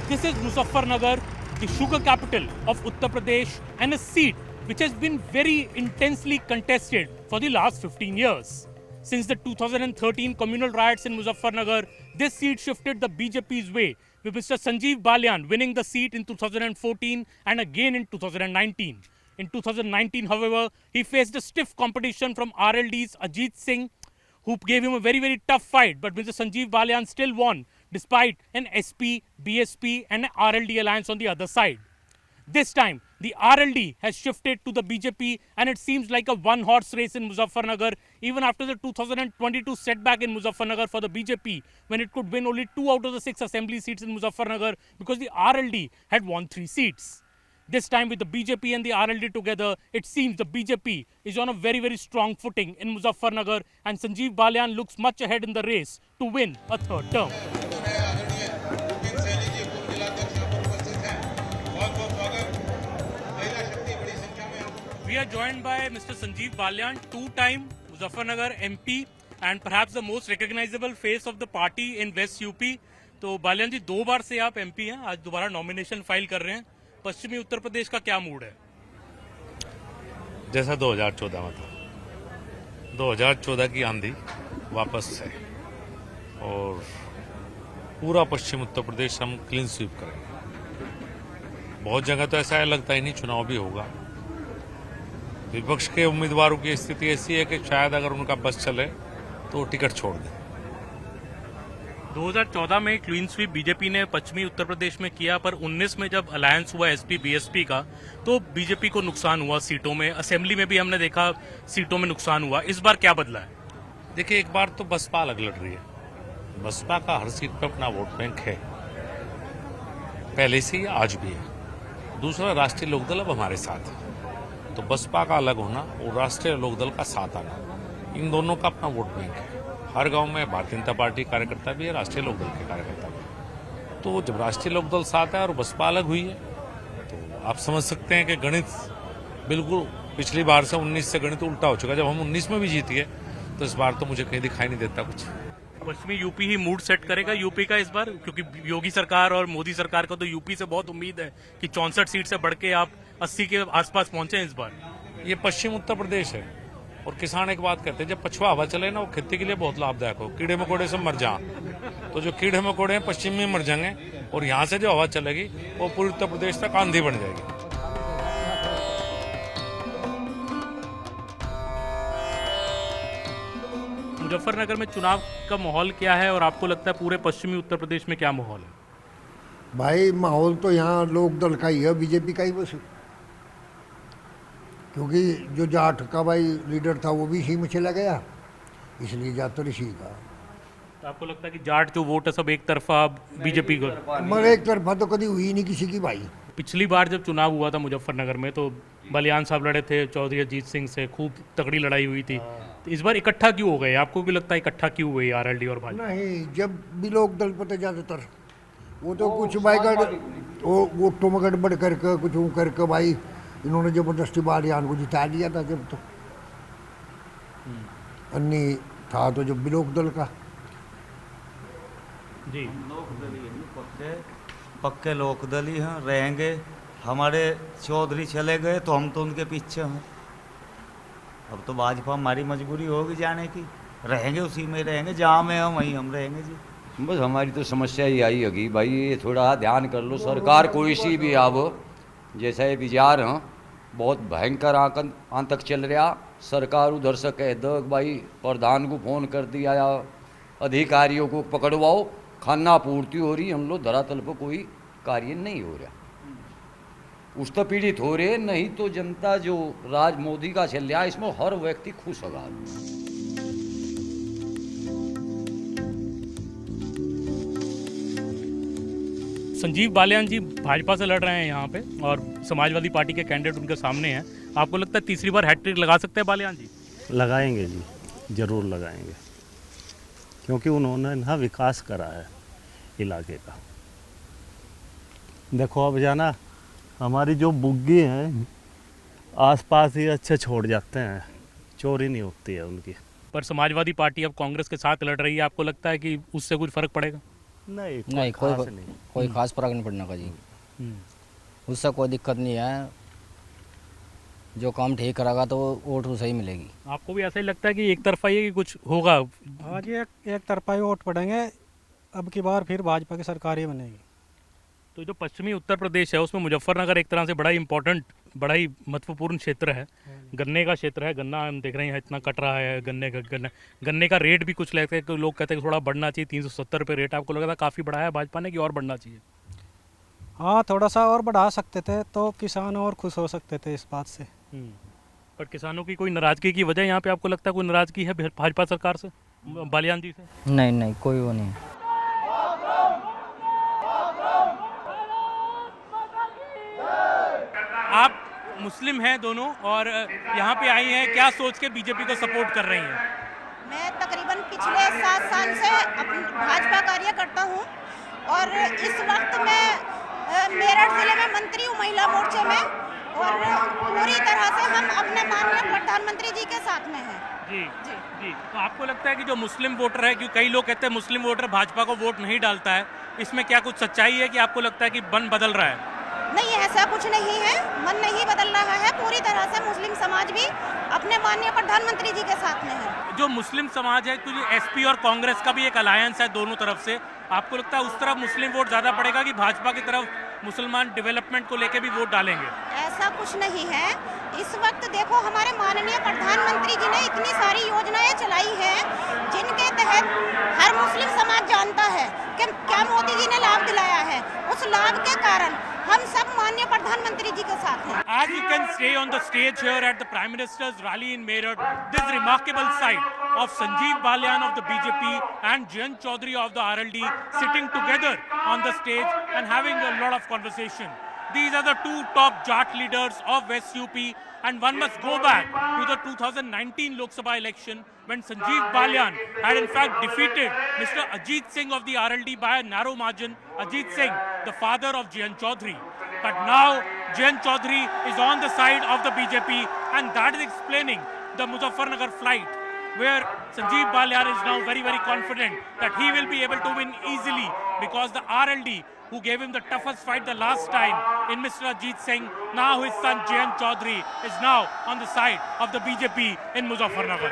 This is Muzaffarnagar, the sugar capital of Uttar Pradesh, and a seat which has been very intensely contested for the last 15 years. Since the 2013 communal riots in Muzaffarnagar, this seat shifted the BJP's way, with Mr. Sanjeev Balyan winning the seat in 2014 and again in 2019. In 2019, however, he faced a stiff competition from RLD's Ajit Singh, who gave him a very tough fight, but Mr. Sanjeev Balyan still won despite an SP, BSP and an RLD alliance on the other side. This time, the RLD has shifted to the BJP and it seems like a one-horse race in Muzaffarnagar even after the 2022 setback in Muzaffarnagar for the BJP when it could win only 2 out of the 6 assembly seats in Muzaffarnagar because the RLD had won 3 seats. This time with the BJP and the RLD together, it seems the BJP is on a very strong footing in Muzaffarnagar and Sanjeev Balyan looks much ahead in the race to win a 3rd term. We are joined by Mr. Sanjeev Balyan, 2-time Muzaffarnagar MP and perhaps the most recognizable face of the party in West UP. तो बालियान जी 2 बार से आप MP हैं, आज दोबारा nomination file कर रहे हैं. पश्चिमी उत्तर प्रदेश का क्या मूड है? जैसा 2014 में था. 2014 की आंधी वापस है और पूरा पश्चिम उत्तर प्रदेश हम क्लीन स्वीप करेंगे. बहुत जगह तो ऐसा लगता ही नहीं चुनाव भी होगा. विपक्ष के उम्मीदवारों की स्थिति ऐसी है कि शायद अगर उनका बस चले तो टिकट छोड़ दें. 2014 में क्लीन स्वीप बीजेपी ने पश्चिमी उत्तर प्रदेश में किया, पर 19 में जब अलायंस हुआ एसपी बीएसपी का तो बीजेपी को नुकसान हुआ सीटों में. असेंबली में भी हमने देखा सीटों में नुकसान हुआ. इस बार क्या बदला है? देखिए, एक बार तो बसपा अलग लड़ रही है. बसपा का हर सीट पर अपना वोट बैंक है, पहले से ही आज भी है. दूसरा, राष्ट्रीय लोकदल अब हमारे साथ है, तो बसपा का अलग होना और राष्ट्रीय लोकदल का साथ आना, इन दोनों का अपना वोट बैंक है. हर गांव में भारतीय जनता पार्टी कार्यकर्ता भी है, राष्ट्रीय लोकदल के कार्यकर्ता भी. तो जब राष्ट्रीय लोकदल साथ है और बसपा अलग हुई है तो आप समझ सकते हैं कि गणित बिल्कुल पिछली बार से 19 से गणित उल्टा हो चुका है. जब हम 19 में भी जीत गए तो इस बार तो मुझे कहीं दिखाई नहीं देता कुछ. पश्चिमी यूपी ही मूड सेट करेगा यूपी का इस बार, क्योंकि योगी सरकार और मोदी सरकार को तो यूपी से बहुत उम्मीद है कि 64 सीट से बढ़ के आप 80 के आसपास पहुंचे इस बार. ये पश्चिम उत्तर प्रदेश है और किसान एक बात कहते हैं, जब पछुआ हवा चले ना वो खेती के लिए बहुत लाभदायक हो. कीड़े मकोड़े सब मर जाएं, तो जो कीड़े मकोड़े हैं पश्चिम में मर जाएंगे और यहाँ से जो हवा चलेगी वो पूरे उत्तर प्रदेश तक आंधी बन जाएगी. मुजफ्फरनगर में चुनाव का माहौल क्या है और आपको लगता है पूरे पश्चिमी उत्तर प्रदेश में क्या माहौल है? भाई माहौल तो यहाँ लोकदल का ही है, बीजेपी का ही बस. क्योंकि जो जाट का भाई लीडर था वो भी इसी में चला गया, इसलिए ज़्यादातर इसी का. तो आपको लगता है कि जाट जो वोट है सब एक तरफा बीजेपी को? मगर एक तरफा तो कभी हुई नहीं किसी की भाई. पिछली बार जब चुनाव हुआ था मुजफ्फरनगर में तो बलियान साहब लड़े थे चौधरी अजीत सिंह से, खूब तगड़ी लड़ाई हुई थी. तो इस बार इकट्ठा क्यों हो गए? आपको भी लगता है इकट्ठा क्यों हुए आरएलडी और भाजपा? नहीं, जब भी लोकदल पर ज़्यादातर वो तो कुछ भाई वो वोटों में गड़बड़ करके कुछ वो करके भाई इन्होंने जबरदस्ती बालियान को जिता दिया था. जब तो अन्नी था तो जब भी लोकदल का जी पक्के लोकदल ही हैं, रहेंगे. हमारे चौधरी चले गए तो हम तो उनके पीछे हैं. अब तो भाजपा हमारी मजबूरी होगी जाने की. रहेंगे उसी में रहेंगे, जहाँ में हम वहीं हम रहेंगे जी. बस हमारी तो समस्या ही आई होगी भाई, ये थोड़ा ध्यान कर लो. सरकार कोई सी भी आव, जैसा ये विचार हैं बहुत भयंकर आतंक चल रहा. सरकार उधर से कह दो भाई प्रधान को फोन कर दिया या अधिकारियों को पकड़वाओ, खाना पूर्ति हो रही, हम लोग धरातल पर कोई कार्य नहीं हो रहा. उस तो पीड़ित हो रहे, नहीं तो जनता जो राज मोदी का चल रहा इसमें हर व्यक्ति खुश होगा. संजीव बालियान जी भाजपा से लड़ रहे हैं यहाँ पे और समाजवादी पार्टी के कैंडिडेट उनके सामने हैं. आपको लगता है तीसरी बार हैट्रिक लगा सकते हैं बालियान जी? लगाएंगे जी, ज़रूर लगाएंगे, क्योंकि उन्होंने ना विकास करा है इलाके का. देखो अब जाना हमारी जो बुग्गी हैं आसपास ही अच्छे छोड़ जाते हैं, चोरी नहीं होती है उनकी. पर समाजवादी पार्टी अब कांग्रेस के साथ लड़ रही है, आपको लगता है कि उससे कुछ फर्क पड़ेगा? नहीं नहीं खास कोई नहीं। कोई खास फर्क नहीं पड़ने का जी। उससे कोई दिक्कत नहीं है, जो काम ठीक करेगा तो वोट उसे ही मिलेगी। आपको भी ऐसा ही लगता है कि एक तरफा ही कुछ होगा? हाँ जी, एक तरफा ही वोट पड़ेंगे, अब की बार फिर भाजपा की सरकार ही बनेगी। तो जो पश्चिमी उत्तर प्रदेश है उसमें मुजफ्फरनगर एक तरह से बड़ा ही इम्पोर्टेंट, बड़ा ही महत्वपूर्ण क्षेत्र है, गन्ने का क्षेत्र है। गन्ना हम देख रहे हैं इतना कट रहा है, गन्ने का रेट भी कुछ लगता है कि लोग कहते हैं कि थोड़ा बढ़ना चाहिए। 370 रुपये रेट आपको लगा था काफ़ी बढ़ाया है भाजपा ने कि और बढ़ना चाहिए? हाँ, थोड़ा सा और बढ़ा सकते थे तो किसान और खुश हो सकते थे इस बात से। पर किसानों की कोई नाराजगी की वजह यहाँ पे आपको लगता है कोई नाराजगी है भाजपा सरकार से, बालियान जी से? नहीं नहीं, कोई वो नहीं। आप मुस्लिम हैं दोनों और यहाँ पे आई हैं, क्या सोच के बीजेपी को सपोर्ट कर रही हैं? मैं तकरीबन पिछले 7 साल से भाजपा कार्य करता हूँ और इस वक्त मैं मेरठ जिले में मंत्री हूँ महिला मोर्चे में, और पूरी तरह से हम अपने माननीय प्रधानमंत्री जी के साथ में हैं। जी जी। तो आपको लगता है कि जो मुस्लिम वोटर है, क्योंकि कई लोग कहते हैं मुस्लिम वोटर भाजपा को वोट नहीं डालता है, इसमें क्या कुछ सच्चाई है कि आपको लगता है कि मन बदल रहा है? नहीं, ऐसा कुछ नहीं है, मन नहीं बदल रहा है। पूरी तरह से मुस्लिम समाज भी अपने माननीय प्रधानमंत्री जी के साथ में है। जो मुस्लिम समाज है, क्योंकि एसपी और कांग्रेस का भी एक अलायंस है दोनों तरफ से, आपको लगता है उस तरफ मुस्लिम वोट ज़्यादा पड़ेगा कि भाजपा की तरफ मुसलमान डेवलपमेंट को लेके भी वोट डालेंगे? ऐसा कुछ नहीं है। इस वक्त देखो, हमारे माननीय प्रधानमंत्री जी ने इतनी सारी योजनाएं चलाई हैं जिनके तहत हर मुस्लिम समाज जानता है कि क्या मोदी जी ने लाभ दिलाया है। उस लाभ के कारण हम सब माननीय प्रधानमंत्री जी के साथ हैं। As you can see on the stage here at the Prime Minister's rally in Meerut, this remarkable sight of Sanjeev Balyan of the BJP and Jayant Chaudhary of the RLD sitting together on the stage and having a lot of conversation. These are the two top Jat leaders of West UP, and one must go back to the 2019 Lok Sabha election when Sanjeev Balyan had in fact defeated Mr. Ajit Singh of the RLD by a narrow margin. Ajit Singh, the father of Jayant Chaudhary. But now Jayant Chaudhary is on the side of the BJP, and that is explaining the Muzaffarnagar flight, where Sanjeev Balyan is now very, very confident that he will be able to win easily, because the RLD, who gave him the toughest fight the last time in Mr. Ajit Singh, now his son Jayant Chaudhary is now on the side of the BJP in Muzaffarnagar.